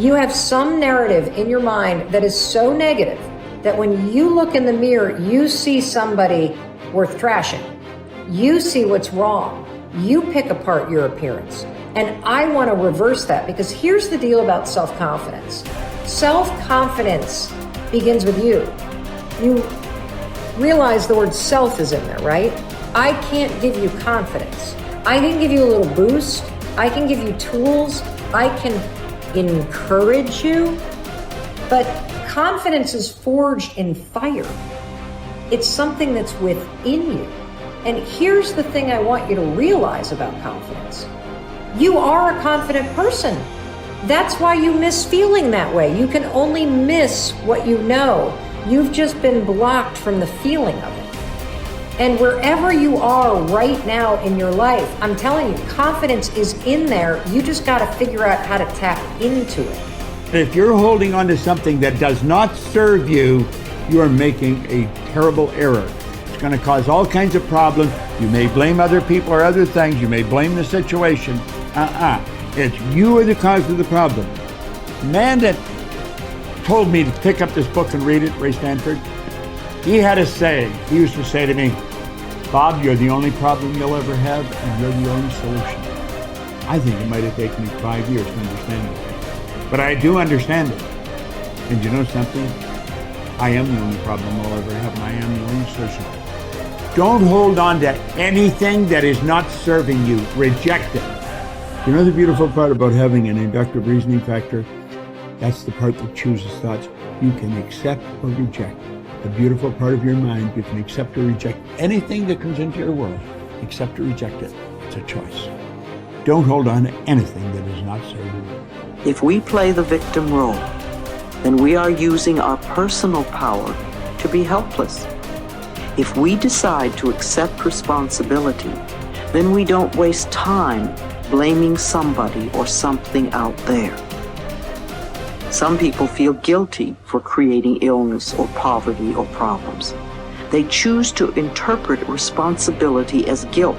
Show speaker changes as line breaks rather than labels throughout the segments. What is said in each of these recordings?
You have some narrative in your mind that is so negative that when you look in the mirror, you see somebody worth trashing. You see what's wrong. You pick apart your appearance. And I want to reverse that, because here's the deal about self-confidence. Self-confidence begins with you. You realize the word self is in there, right? I can't give you confidence. I can give you a little boost. I can give you tools. I can encourage you. But confidence is forged in fire. It's something that's within you. And here's the thing I want you to realize about confidence. You are a confident person. That's why you miss feeling that way. You can only miss what you know. You've just been blocked from the feeling of it. And wherever you are right now in your life, I'm telling you, confidence is in there. You just got to figure out how to tap into it.
If you're holding on to something that does not serve you, you are making a terrible error. It's going to cause all kinds of problems. You may blame other people or other things. You may blame the situation. It's you are the cause of the problem. The man that told me to pick up this book and read it, Ray Stanford, he had a saying. He used to say to me, Bob, you're the only problem you'll ever have, and you're the only solution. I think it might have taken me 5 years to understand it. But I do understand it. And you know something? I am the only problem I'll ever have, and I am the only solution. Don't hold on to anything that is not serving you. Reject it. You know the beautiful part about having an inductive reasoning factor? That's the part that chooses thoughts. You can accept or reject. The beautiful part of your mind, you can accept or reject anything that comes into your world. Accept or reject it. It's a choice. Don't hold on to anything that is not serving you.
If we play the victim role, then we are using our personal power to be helpless. If we decide to accept responsibility, then we don't waste time blaming somebody or something out there. Some people feel guilty for creating illness or poverty or problems. They choose to interpret responsibility as guilt.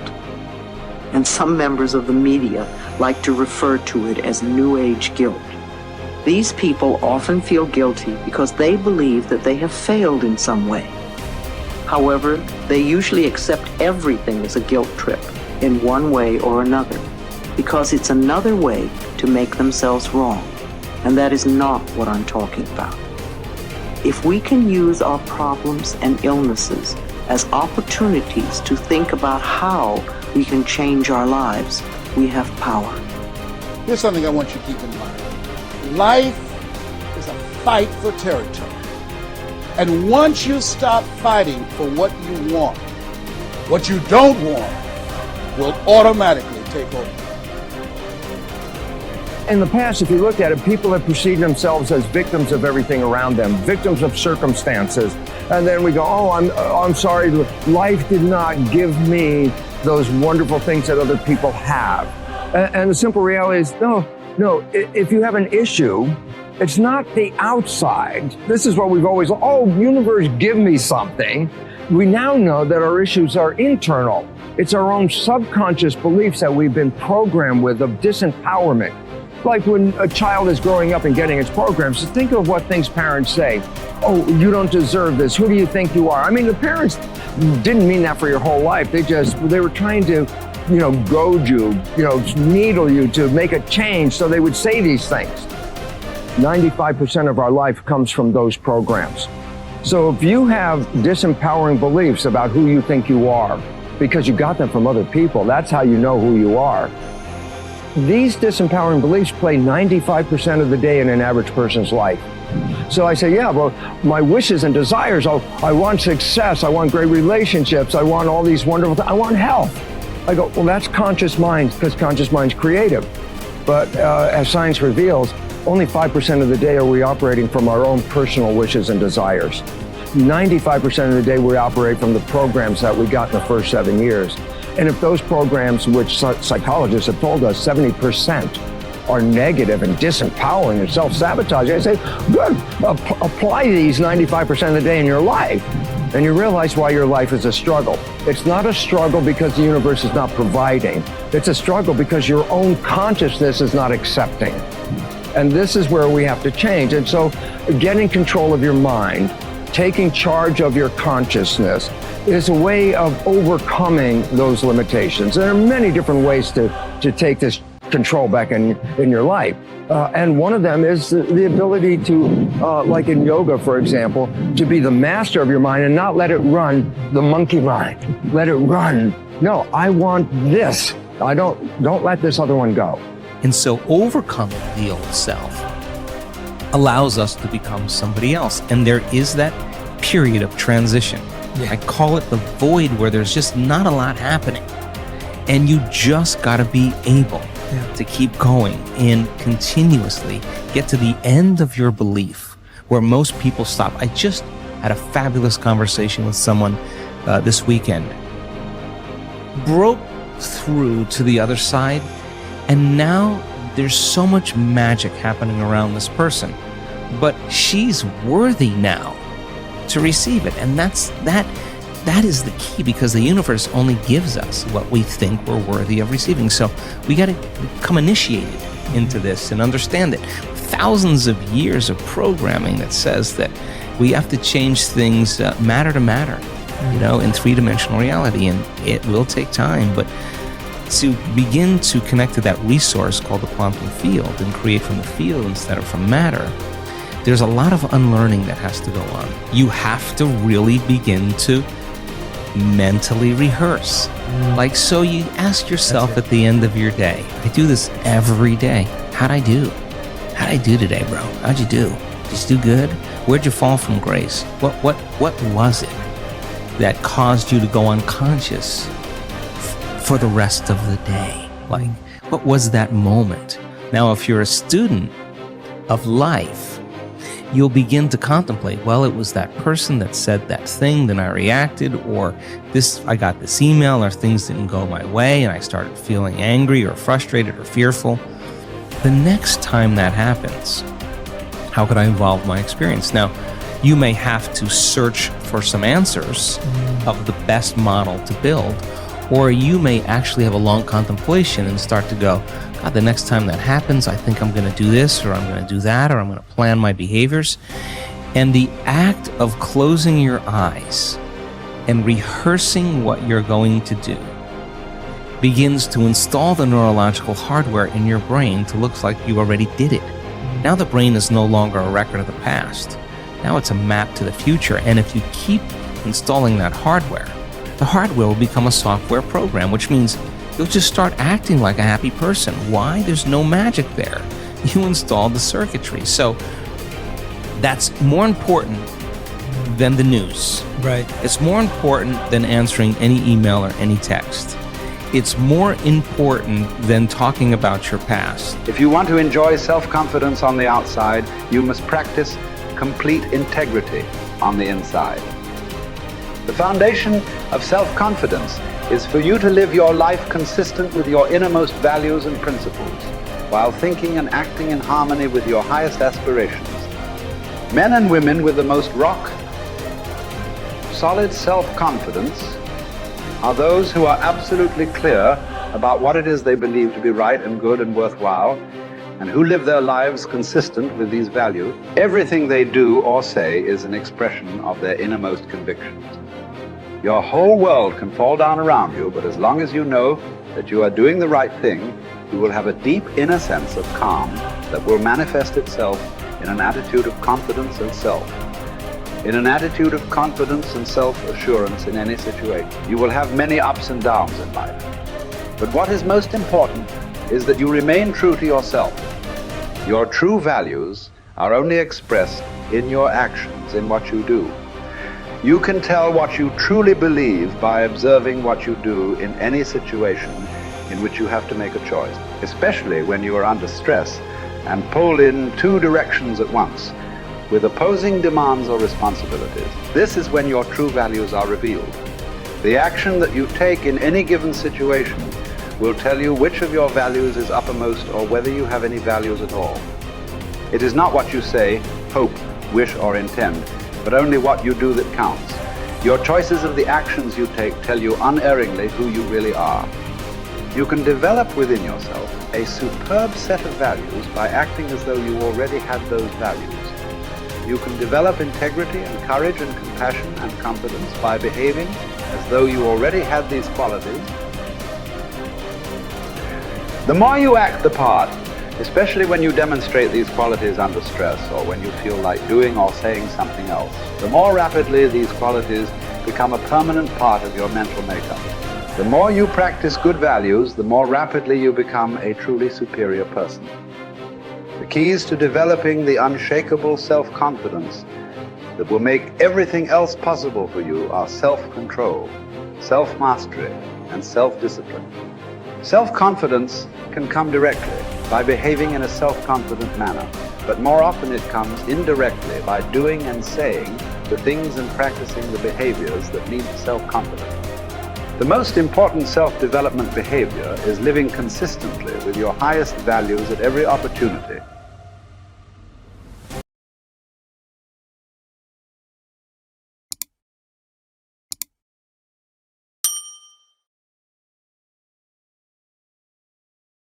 And some members of the media like to refer to it as New Age guilt. These people often feel guilty because they believe that they have failed in some way. However, they usually accept everything as a guilt trip in one way or another, because it's another way to make themselves wrong. And that is not what I'm talking about. If we can use our problems and illnesses as opportunities to think about how we can change our lives, we have power.
Here's something I want you to keep in mind. Life is a fight for territory. And once you stop fighting for what you want, what you don't want will automatically take over.
In the past, if you look at it, people have perceived themselves as victims of everything around them, victims of circumstances. And then we go, I'm sorry, life did not give me those wonderful things that other people have. And the simple reality is, no, if you have an issue, it's not the outside. This is what we've always, universe, give me something. We now know that our issues are internal. It's our own subconscious beliefs that we've been programmed with of disempowerment. Like when a child is growing up and getting its programs, so think of what things parents say. Oh, you don't deserve this. Who do you think you are? I mean, the parents didn't mean that for your whole life. They were trying to, goad you, needle you to make a change. So they would say these things. 95% of our life comes from those programs. So if you have disempowering beliefs about who you think you are, because you got them from other people, that's how you know who you are. These disempowering beliefs play 95% of the day in an average person's life. So I say, my wishes and desires, I want success, I want great relationships, I want all these wonderful things, I want health. I go, that's conscious mind, because conscious mind's creative. But as science reveals, only 5% of the day are we operating from our own personal wishes and desires. 95% of the day we operate from the programs that we got in the first 7 years. And if those programs, which psychologists have told us 70% are negative and disempowering and self-sabotaging, I say, good, apply these 95% of the day in your life. And you realize why your life is a struggle. It's not a struggle because the universe is not providing. It's a struggle because your own consciousness is not accepting. And this is where we have to change. And so getting control of your mind, taking charge of your consciousness is a way of overcoming those limitations. There are many different ways to take this control back in your life. And one of them is the ability to, like in yoga, for example, to be the master of your mind and not let it run the monkey mind. Let it run. No, I want this. Don't let this other one go.
And so overcoming the old self allows us to become somebody else. And there is that period of transition. Yeah. I call it the void, where there's just not a lot happening. And you just got to be able to keep going and continuously get to the end of your belief, where most people stop. I just had a fabulous conversation with someone this weekend. Broke through to the other side, and now there's so much magic happening around this person, but she's worthy now to receive it. And that is the key, because the universe only gives us what we think we're worthy of receiving. So we got to become initiated into this and understand it. Thousands of years of programming that says that we have to change things matter to matter, in three-dimensional reality, and it will take time. But to begin to connect to that resource called the quantum field and create from the field instead of from matter, there's a lot of unlearning that has to go on. You have to really begin to mentally rehearse. Like, so you ask yourself at the end of your day, I do this every day. How'd I do? How'd I do today, bro? How'd you do? Did you do good? Where'd you fall from grace? What was it that caused you to go unconscious for the rest of the day? Like, what was that moment? Now, if you're a student of life, you'll begin to contemplate, well, it was that person that said that thing, then I reacted, or I got this email, or things didn't go my way, and I started feeling angry or frustrated or fearful. The next time that happens, how could I evolve my experience? Now, you may have to search for some answers of the best model to build, or you may actually have a long contemplation and start to go, God, the next time that happens, I think I'm going to do this, or I'm going to do that, or I'm going to plan my behaviors. And the act of closing your eyes and rehearsing what you're going to do begins to install the neurological hardware in your brain to look like you already did it. Now the brain is no longer a record of the past. Now it's a map to the future. And if you keep installing that hardware, the hardware will become a software program, which means you'll just start acting like a happy person. Why? There's no magic there. You installed the circuitry. So that's more important than the news.
Right.
It's more important than answering any email or any text. It's more important than talking about your past.
If you want to enjoy self-confidence on the outside, you must practice complete integrity on the inside. The foundation of self-confidence is for you to live your life consistent with your innermost values and principles, while thinking and acting in harmony with your highest aspirations. Men and women with the most solid self-confidence are those who are absolutely clear about what it is they believe to be right and good and worthwhile, and who live their lives consistent with these values. Everything they do or say is an expression of their innermost convictions. Your whole world can fall down around you, but as long as you know that you are doing the right thing, you will have a deep inner sense of calm that will manifest itself in an attitude of confidence and self. In an attitude of confidence and self-assurance in any situation. You will have many ups and downs in life. But what is most important is that you remain true to yourself. Your true values are only expressed in your actions, in what you do. You can tell what you truly believe by observing what you do in any situation in which you have to make a choice, especially when you are under stress and pulled in two directions at once, with opposing demands or responsibilities. This is when your true values are revealed. The action that you take in any given situation will tell you which of your values is uppermost or whether you have any values at all. It is not what you say, hope, wish, or intend, but only what you do that counts. Your choices of the actions you take tell you unerringly who you really are. You can develop within yourself a superb set of values by acting as though you already had those values. You can develop integrity and courage and compassion and confidence by behaving as though you already had these qualities. The more you act the part, especially when you demonstrate these qualities under stress or when you feel like doing or saying something else, the more rapidly these qualities become a permanent part of your mental makeup. The more you practice good values, the more rapidly you become a truly superior person. The keys to developing the unshakable self-confidence that will make everything else possible for you are self-control, self-mastery, and self-discipline. Self-confidence can come directly by behaving in a self-confident manner, but more often it comes indirectly by doing and saying the things and practicing the behaviors that lead to self-confidence. The most important self-development behavior is living consistently with your highest values at every opportunity,